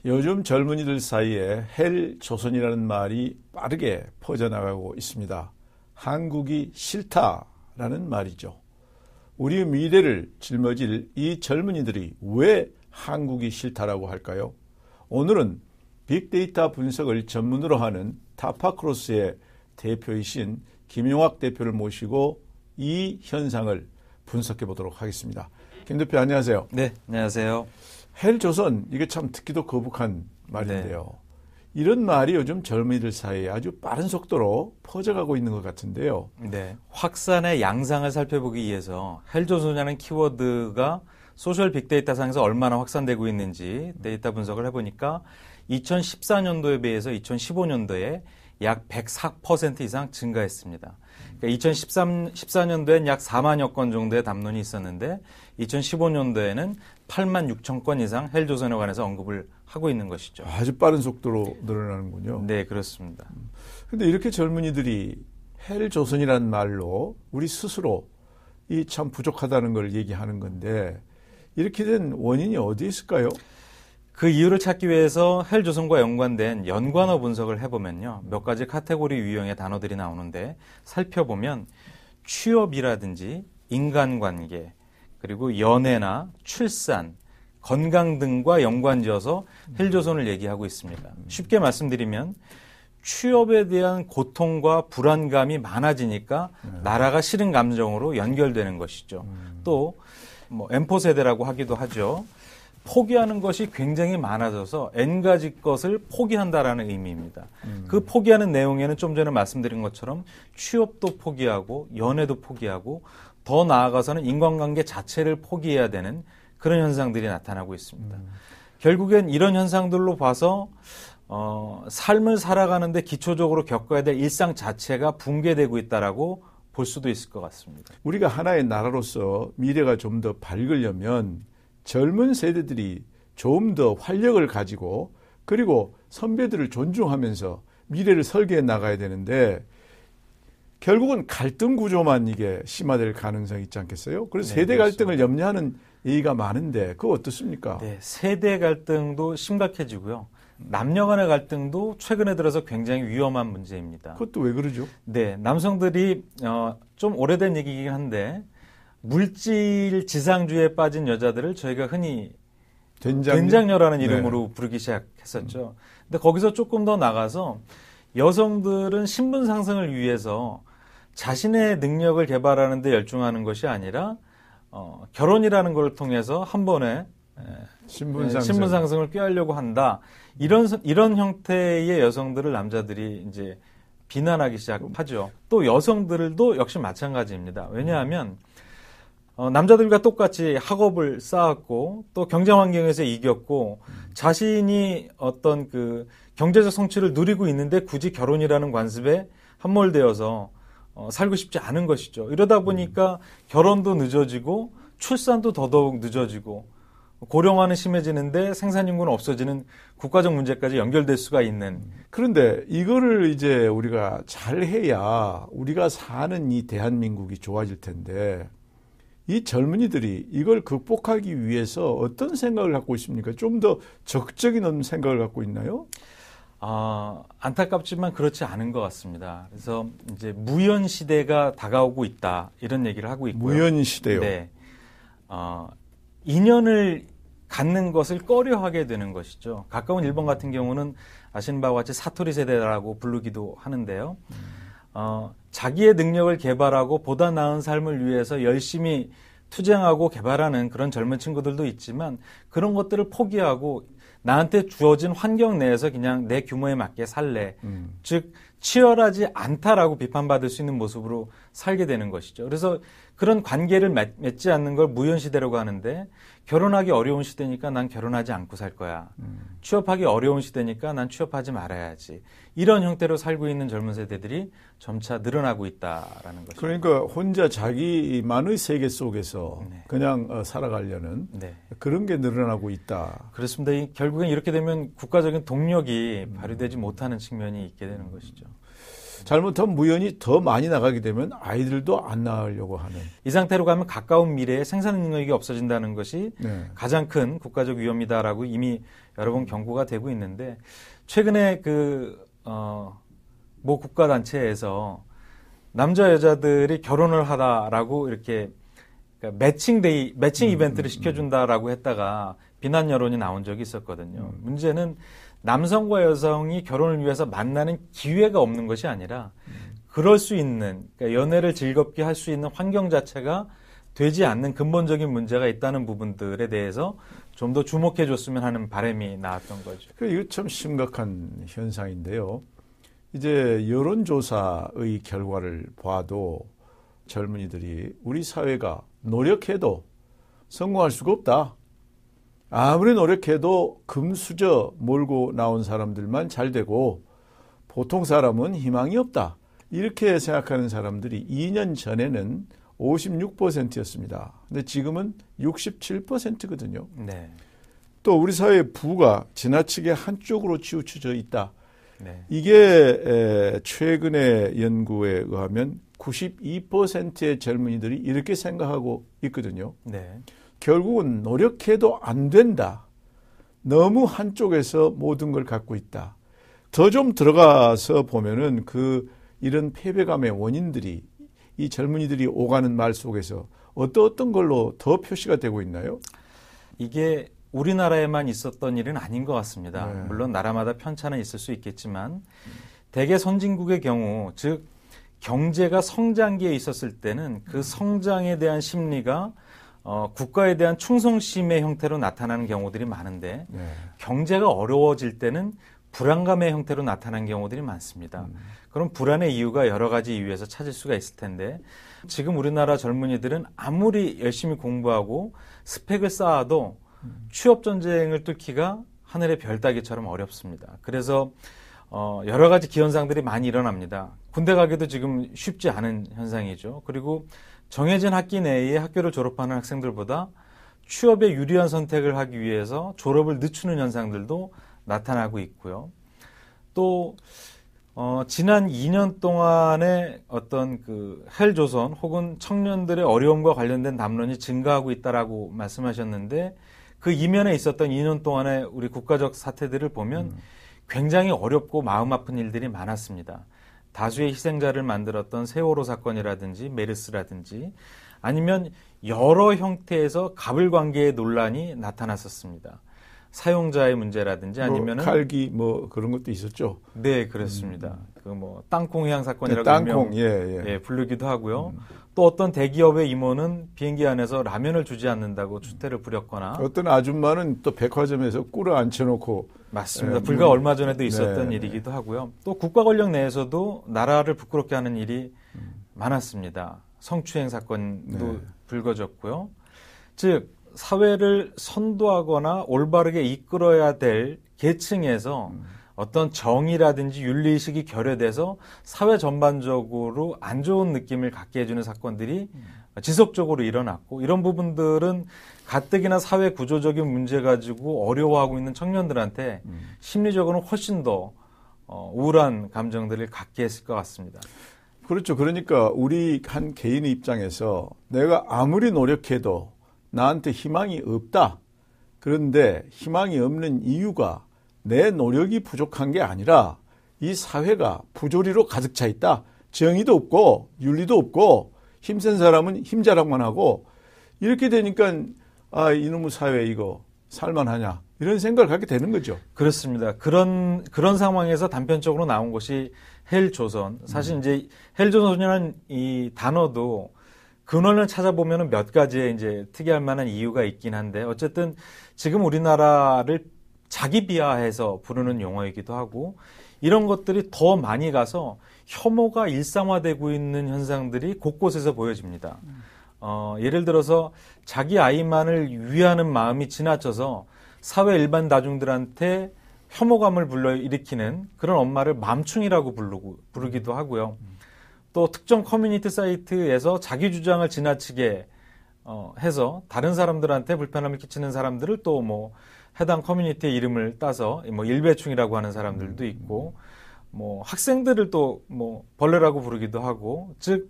요즘 젊은이들 사이에 헬조선이라는 말이 빠르게 퍼져나가고 있습니다. 한국이 싫다라는 말이죠. 우리의 미래를 짊어질 이 젊은이들이 왜 한국이 싫다라고 할까요? 오늘은 빅데이터 분석을 전문으로 하는 타파크로스의 대표이신 김용학 대표를 모시고 이 현상을 분석해 보도록 하겠습니다. 김 대표 안녕하세요. 네, 안녕하세요. 헬조선, 이게 참 듣기도 거북한 말인데요. 네. 이런 말이 요즘 젊은이들 사이에 아주 빠른 속도로 퍼져가고 있는 것 같은데요. 네, 확산의 양상을 살펴보기 위해서 헬조선이라는 키워드가 소셜 빅데이터 상에서 얼마나 확산되고 있는지 데이터 분석을 해보니까 2014년도에 비해서 2015년도에 약 104% 이상 증가했습니다. 그러니까 2014년도엔 약 4만여 건 정도의 담론이 있었는데 2015년도에는 8만 6천 건 이상 헬조선에 관해서 언급을 하고 있는 것이죠. 아주 빠른 속도로 늘어나는군요. 네, 그렇습니다. 그런데 이렇게 젊은이들이 헬조선이라는 말로 우리 스스로 이 참 부족하다는 걸 얘기하는 건데 이렇게 된 원인이 어디에 있을까요? 그 이유를 찾기 위해서 헬조선과 연관된 연관어 분석을 해보면요. 몇 가지 카테고리 유형의 단어들이 나오는데 살펴보면 취업이라든지 인간관계, 그리고 연애나 출산, 건강 등과 연관지어서 헬조선을 얘기하고 있습니다. 쉽게 말씀드리면 취업에 대한 고통과 불안감이 많아지니까 나라가 싫은 감정으로 연결되는 것이죠. 또 M4 세대라고 하기도 하죠. 포기하는 것이 굉장히 많아져서 N가지 것을 포기한다라는 의미입니다. 그 포기하는 내용에는 좀 전에 말씀드린 것처럼 취업도 포기하고 연애도 포기하고 더 나아가서는 인간관계 자체를 포기해야 되는 그런 현상들이 나타나고 있습니다. 결국엔 이런 현상들로 봐서 삶을 살아가는데 기초적으로 겪어야 될 일상 자체가 붕괴되고 있다라고 볼 수도 있을 것 같습니다. 우리가 하나의 나라로서 미래가 좀 더 밝으려면 젊은 세대들이 좀 더 활력을 가지고 그리고 선배들을 존중하면서 미래를 설계해 나가야 되는데 결국은 갈등 구조만 이게 심화될 가능성이 있지 않겠어요? 그래서 네, 세대 그렇습니다. 갈등을 염려하는 얘기가 많은데 그거 어떻습니까? 네, 세대 갈등도 심각해지고요. 남녀 간의 갈등도 최근에 들어서 굉장히 위험한 문제입니다. 그것도 왜 그러죠? 네, 남성들이 좀 오래된 얘기긴 한데 물질 지상주의에 빠진 여자들을 저희가 흔히 된장녀라는 이름으로 부르기 시작했었죠. 근데 거기서 조금 더 나가서 여성들은 신분 상승을 위해서 자신의 능력을 개발하는 데 열중하는 것이 아니라 결혼이라는 걸 통해서 한 번에 신분 상승을 꾀하려고 한다. 이런 형태의 여성들을 남자들이 이제 비난하기 시작하죠. 또 여성들도 역시 마찬가지입니다. 왜냐하면 남자들과 똑같이 학업을 쌓았고 또 경쟁 환경에서 이겼고 자신이 어떤 그 경제적 성취를 누리고 있는데 굳이 결혼이라는 관습에 함몰되어서 살고 싶지 않은 것이죠. 이러다 보니까 결혼도 늦어지고 출산도 더더욱 늦어지고 고령화는 심해지는데 생산인구는 없어지는 국가적 문제까지 연결될 수가 있는. 그런데 이거를 이제 우리가 잘 해야 우리가 사는 이 대한민국이 좋아질 텐데 이 젊은이들이 이걸 극복하기 위해서 어떤 생각을 갖고 있습니까? 좀 더 적극적인 생각을 갖고 있나요? 안타깝지만 그렇지 않은 것 같습니다. 그래서 이제 무연 시대가 다가오고 있다 이런 얘기를 하고 있고요. 무연 시대요. 네, 인연을 갖는 것을 꺼려하게 되는 것이죠. 가까운 일본 같은 경우는 아시는 바와 같이 사토리 세대라고 부르기도 하는데요. 자기의 능력을 개발하고 보다 나은 삶을 위해서 열심히 투쟁하고 개발하는 그런 젊은 친구들도 있지만 그런 것들을 포기하고 나한테 주어진 환경 내에서 그냥 내 규모에 맞게 살래. 즉 치열하지 않다라고 비판받을 수 있는 모습으로 살게 되는 것이죠. 그래서 그런 관계를 맺지 않는 걸 무연시대라고 하는데 결혼하기 어려운 시대니까 난 결혼하지 않고 살 거야. 취업하기 어려운 시대니까 난 취업하지 말아야지. 이런 형태로 살고 있는 젊은 세대들이 점차 늘어나고 있다라는 것이죠. 그러니까 혼자 자기만의 세계 속에서 그냥 살아가려는 그런 게 늘어나고 있다. 그렇습니다. 결국엔 이렇게 되면 국가적인 동력이 발휘되지 못하는 측면이 있게 되는 것이죠. 잘못하면 무연이 더 많이 나가게 되면 아이들도 안 낳으려고 하는. 이 상태로 가면 가까운 미래에 생산 능력이 없어진다는 것이 네. 가장 큰 국가적 위험이다라고 이미 여러 번 경고가 되고 있는데 최근에 모 국가단체에서 남자 여자들이 결혼을 하다라고 이렇게 매칭 이벤트를 시켜준다라고 했다가 비난 여론이 나온 적이 있었거든요. 문제는 남성과 여성이 결혼을 위해서 만나는 기회가 없는 것이 아니라 그럴 수 있는, 그러니까 연애를 즐겁게 할 수 있는 환경 자체가 되지 않는 근본적인 문제가 있다는 부분들에 대해서 좀 더 주목해 줬으면 하는 바람이 나왔던 거죠. 이거 참 심각한 현상인데요. 이제 여론조사의 결과를 봐도 젊은이들이 우리 사회가 노력해도 성공할 수가 없다. 아무리 노력해도 금수저 몰고 나온 사람들만 잘 되고 보통 사람은 희망이 없다. 이렇게 생각하는 사람들이 2년 전에는 56%였습니다. 근데 지금은 67%거든요. 네. 또 우리 사회의 부가 지나치게 한쪽으로 치우쳐져 있다. 네. 이게 최근의 연구에 의하면 92%의 젊은이들이 이렇게 생각하고 있거든요. 네. 결국은 노력해도 안 된다. 너무 한쪽에서 모든 걸 갖고 있다. 더 좀 들어가서 보면은 이런 패배감의 원인들이 이 젊은이들이 오가는 말 속에서 어떤 걸로 더 표시가 되고 있나요? 이게 우리나라에만 있었던 일은 아닌 것 같습니다. 네. 물론 나라마다 편차는 있을 수 있겠지만 대개 선진국의 경우, 즉 경제가 성장기에 있었을 때는 그 성장에 대한 심리가 국가에 대한 충성심의 형태로 나타나는 경우들이 많은데 네. 경제가 어려워질 때는 불안감의 형태로 나타나는 경우들이 많습니다. 그럼 불안의 이유가 여러 가지 이유에서 찾을 수가 있을 텐데 지금 우리나라 젊은이들은 아무리 열심히 공부하고 스펙을 쌓아도 취업 전쟁을 뚫기가 하늘의 별 따기처럼 어렵습니다. 그래서 여러 가지 기현상들이 많이 일어납니다. 군대 가기도 지금 쉽지 않은 현상이죠. 그리고 정해진 학기 내에 학교를 졸업하는 학생들보다 취업에 유리한 선택을 하기 위해서 졸업을 늦추는 현상들도 나타나고 있고요. 또 지난 2년 동안의 어떤 헬조선 혹은 청년들의 어려움과 관련된 담론이 증가하고 있다라고 말씀하셨는데 그 이면에 있었던 2년 동안의 우리 국가적 사태들을 보면 굉장히 어렵고 마음 아픈 일들이 많았습니다. 다수의 희생자를 만들었던 세월호 사건이라든지 메르스라든지 아니면 여러 형태에서 가불관계의 논란이 나타났었습니다. 사용자의 문제라든지 아니면은 칼기 그런 것도 있었죠. 네, 그렇습니다. 땅콩 해양 사건이라고 부르기도 하고요. 또 어떤 대기업의 임원은 비행기 안에서 라면을 주지 않는다고 추태를 부렸거나 어떤 아줌마는 또 백화점에서 꿀을 앉혀놓고 맞습니다. 불과 얼마 전에도 있었던 일이기도 하고요. 또 국가 권력 내에서도 나라를 부끄럽게 하는 일이 많았습니다. 성추행 사건도 불거졌고요. 즉 사회를 선도하거나 올바르게 이끌어야 될 계층에서 어떤 정의라든지 윤리의식이 결여돼서 사회 전반적으로 안 좋은 느낌을 갖게 해주는 사건들이 지속적으로 일어났고 이런 부분들은 가뜩이나 사회 구조적인 문제 가지고 어려워하고 있는 청년들한테 심리적으로는 훨씬 더 우울한 감정들을 갖게 했을 것 같습니다. 그렇죠. 그러니까 우리 한 개인의 입장에서 내가 아무리 노력해도 나한테 희망이 없다. 그런데 희망이 없는 이유가 내 노력이 부족한 게 아니라 이 사회가 부조리로 가득 차 있다. 정의도 없고 윤리도 없고 힘센 사람은 힘자랑만 하고 이렇게 되니까 이놈의 사회 이거 살만하냐 이런 생각을 갖게 되는 거죠. 그렇습니다. 그런 상황에서 단편적으로 나온 것이 헬조선. 사실 이제 헬조선이라는 이 단어도 근원을 찾아보면은 몇 가지의 이제 특이할 만한 이유가 있긴 한데 어쨌든 지금 우리나라를 자기 비하해서 부르는 용어이기도 하고 이런 것들이 더 많이 가서 혐오가 일상화되고 있는 현상들이 곳곳에서 보여집니다. 예를 들어서 자기 아이만을 위하는 마음이 지나쳐서 사회 일반 다중들한테 혐오감을 불러일으키는 그런 엄마를 맘충이라고 부르기도 하고요. 또 특정 커뮤니티 사이트에서 자기 주장을 지나치게 해서 다른 사람들한테 불편함을 끼치는 사람들을 또 해당 커뮤니티의 이름을 따서 일배충이라고 하는 사람들도 있고 뭐 학생들을 또 뭐 벌레라고 부르기도 하고, 즉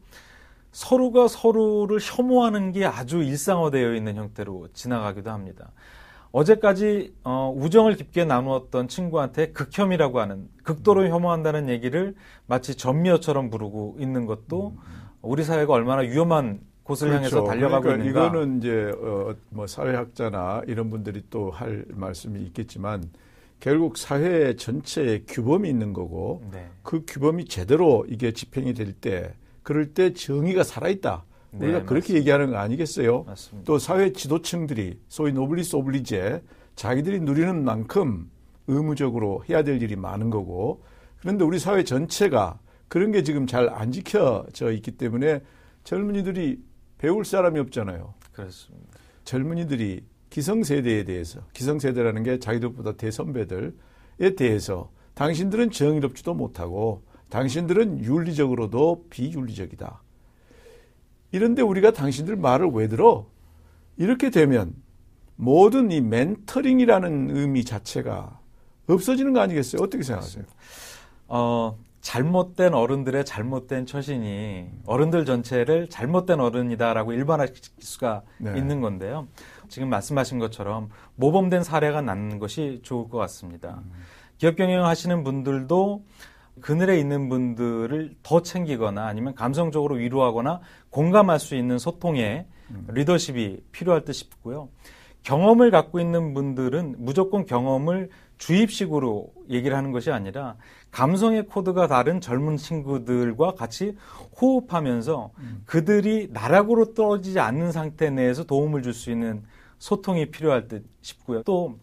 서로가 서로를 혐오하는 게 아주 일상화되어 있는 형태로 지나가기도 합니다. 어제까지 우정을 깊게 나누었던 친구한테 극혐이라고 하는, 극도로 혐오한다는 얘기를 마치 전미어처럼 부르고 있는 것도 우리 사회가 얼마나 위험한 곳을 그렇죠. 향해서 달려가고 그러니까 있는가. 이거는 이제 뭐 사회학자나 이런 분들이 또 할 말씀이 있겠지만, 결국 사회 전체에 규범이 있는 거고, 네. 그 규범이 제대로 이게 집행이 될 때, 그럴 때 정의가 살아있다. 우리가 네, 그렇게 맞습니다. 얘기하는 거 아니겠어요? 맞습니다. 또 사회 지도층들이 소위 노블리스 오블리제, 자기들이 누리는 만큼 의무적으로 해야 될 일이 많은 거고, 그런데 우리 사회 전체가 그런 게 지금 잘 안 지켜져 있기 때문에 젊은이들이 배울 사람이 없잖아요. 그렇습니다. 젊은이들이 기성세대에 대해서, 기성세대라는 게 자기들보다 대선배들에 대해서 당신들은 정의롭지도 못하고 당신들은 윤리적으로도 비윤리적이다. 이런데 우리가 당신들 말을 왜 들어? 이렇게 되면 모든 이 멘터링이라는 의미 자체가 없어지는 거 아니겠어요? 어떻게 생각하세요? 잘못된 어른들의 잘못된 처신이 어른들 전체를 잘못된 어른이다라고 일반화시킬 수가 네. 있는 건데요. 지금 말씀하신 것처럼 모범된 사례가 낳는 것이 좋을 것 같습니다. 기업 경영하시는 분들도 그늘에 있는 분들을 더 챙기거나 아니면 감성적으로 위로하거나 공감할 수 있는 소통의 리더십이 필요할 듯 싶고요. 경험을 갖고 있는 분들은 무조건 경험을 주입식으로 얘기를 하는 것이 아니라 감성의 코드가 다른 젊은 친구들과 같이 호흡하면서 그들이 나락으로 떨어지지 않는 상태 내에서 도움을 줄 수 있는 소통이 필요할 듯 싶고요. 또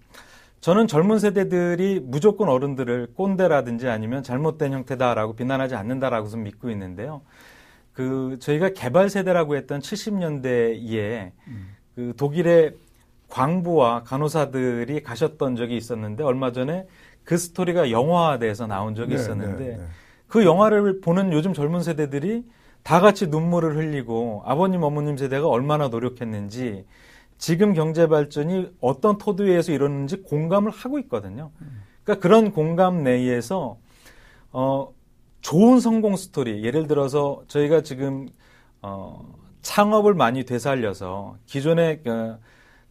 저는 젊은 세대들이 무조건 어른들을 꼰대라든지 아니면 잘못된 형태다라고 비난하지 않는다라고 믿고 있는데요. 저희가 개발 세대라고 했던 70년대에 그 독일의 광부와 간호사들이 가셨던 적이 있었는데 얼마 전에 그 스토리가 영화화돼서 나온 적이 있었는데 그 영화를 보는 요즘 젊은 세대들이 다 같이 눈물을 흘리고 아버님 어머님 세대가 얼마나 노력했는지 지금 경제 발전이 어떤 토대에서 이러는지 공감을 하고 있거든요. 그러니까 그런 공감 내에서 좋은 성공 스토리, 예를 들어서 저희가 지금 창업을 많이 되살려서 기존의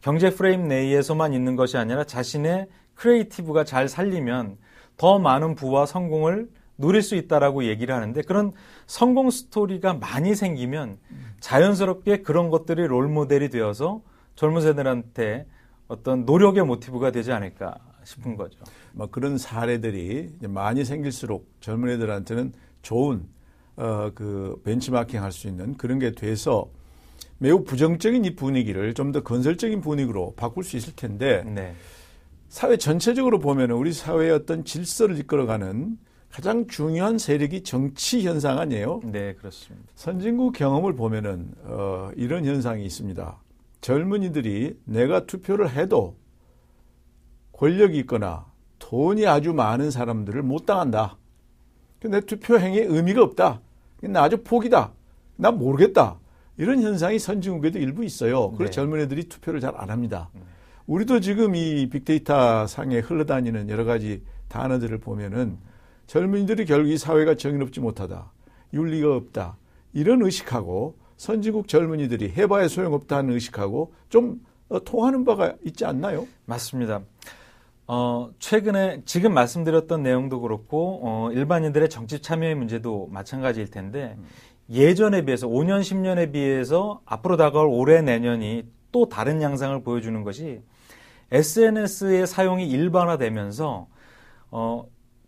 경제 프레임 내에서만 있는 것이 아니라 자신의 크리에이티브가 잘 살리면 더 많은 부와 성공을 누릴 수 있다라고 얘기를 하는데, 그런 성공 스토리가 많이 생기면 자연스럽게 그런 것들이 롤모델이 되어서 젊은 세대들한테 어떤 노력의 모티브가 되지 않을까 싶은 거죠. 그런 사례들이 많이 생길수록 젊은 애들한테는 좋은 그 벤치마킹 할 수 있는 그런 게 돼서 매우 부정적인 이 분위기를 좀 더 건설적인 분위기로 바꿀 수 있을 텐데 네. 사회 전체적으로 보면 우리 사회의 어떤 질서를 이끌어가는 가장 중요한 세력이 정치 현상 아니에요? 네, 그렇습니다. 선진국 경험을 보면은 이런 현상이 있습니다. 젊은이들이 내가 투표를 해도 권력이 있거나 돈이 아주 많은 사람들을 못 당한다. 내 투표 행위에 의미가 없다. 나 아주 포기다. 나 모르겠다. 이런 현상이 선진국에도 일부 있어요. 그래서 네. 젊은 애들이 투표를 잘 안 합니다. 우리도 지금 이 빅데이터 상에 흘러다니는 여러 가지 단어들을 보면은 젊은이들이 결국 이 사회가 정의롭지 못하다. 윤리가 없다. 이런 의식하고 선진국 젊은이들이 해봐야 소용없다는 의식하고 좀 통하는 바가 있지 않나요? 맞습니다. 최근에 지금 말씀드렸던 내용도 그렇고 일반인들의 정치 참여의 문제도 마찬가지일 텐데 예전에 비해서 5년, 10년에 비해서 앞으로 다가올 올해 내년이 또 다른 양상을 보여주는 것이 SNS의 사용이 일반화되면서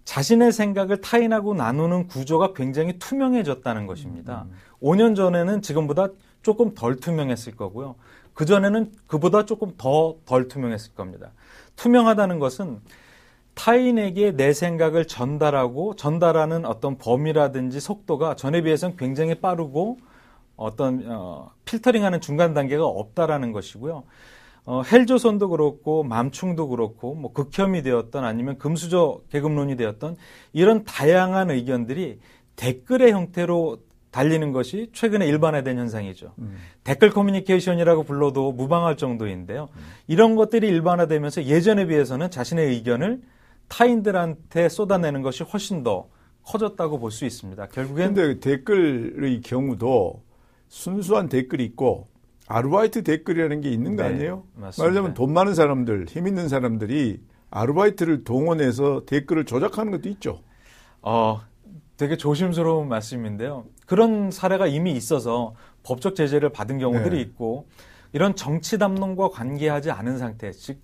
자신의 생각을 타인하고 나누는 구조가 굉장히 투명해졌다는 것입니다. 5년 전에는 지금보다 조금 덜 투명했을 거고요. 그전에는 그보다 조금 더 덜 투명했을 겁니다. 투명하다는 것은 타인에게 내 생각을 전달하는 어떤 범위라든지 속도가 전에 비해서는 굉장히 빠르고 어떤 필터링하는 중간 단계가 없다라는 것이고요. 헬조선도 그렇고 맘충도 그렇고 뭐 극혐이 되었던 아니면 금수저 계급론이 되었던 이런 다양한 의견들이 댓글의 형태로 달리는 것이 최근에 일반화된 현상이죠. 댓글 커뮤니케이션이라고 불러도 무방할 정도인데요. 이런 것들이 일반화되면서 예전에 비해서는 자신의 의견을 타인들한테 쏟아내는 것이 훨씬 더 커졌다고 볼 수 있습니다. 결국엔 그런데 댓글의 경우도 순수한 댓글이 있고 아르바이트 댓글이라는 게 있는 거 아니에요? 맞습니다. 말하자면 돈 많은 사람들, 힘 있는 사람들이 아르바이트를 동원해서 댓글을 조작하는 것도 있죠. 되게 조심스러운 말씀인데요. 그런 사례가 이미 있어서 법적 제재를 받은 경우들이 있고 이런 정치 담론과 관계하지 않은 상태, 즉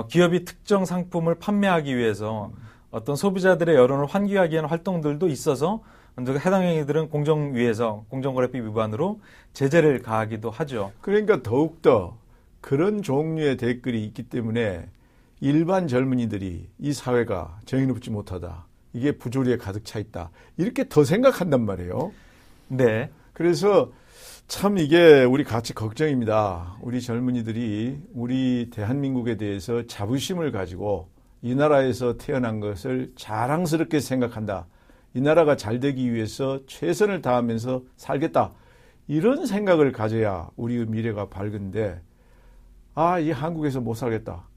기업이 특정 상품을 판매하기 위해서 어떤 소비자들의 여론을 환기하기 위한 활동들도 있어서 해당 행위들은 공정위에서 공정거래법 위반으로 제재를 가하기도 하죠. 그러니까 더욱더 그런 종류의 댓글이 있기 때문에 일반 젊은이들이 이 사회가 정의롭지 못하다. 이게 부조리에 가득 차 있다. 이렇게 더 생각한단 말이에요. 네. 그래서 참 이게 우리 같이 걱정입니다. 우리 젊은이들이 우리 대한민국에 대해서 자부심을 가지고 이 나라에서 태어난 것을 자랑스럽게 생각한다. 이 나라가 잘 되기 위해서 최선을 다하면서 살겠다. 이런 생각을 가져야 우리의 미래가 밝은데 이 한국에서 못 살겠다.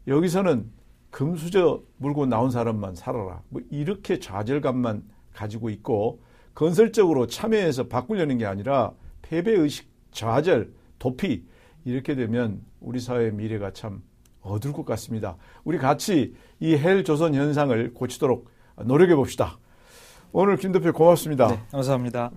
여기서는 금수저 물고 나온 사람만 살아라. 뭐 이렇게 좌절감만 가지고 있고 건설적으로 참여해서 바꾸려는 게 아니라 패배의식, 좌절, 도피 이렇게 되면 우리 사회의 미래가 참 어두울 것 같습니다. 우리 같이 이 헬조선 현상을 고치도록 노력해 봅시다. 오늘 김 대표 고맙습니다. 네, 감사합니다.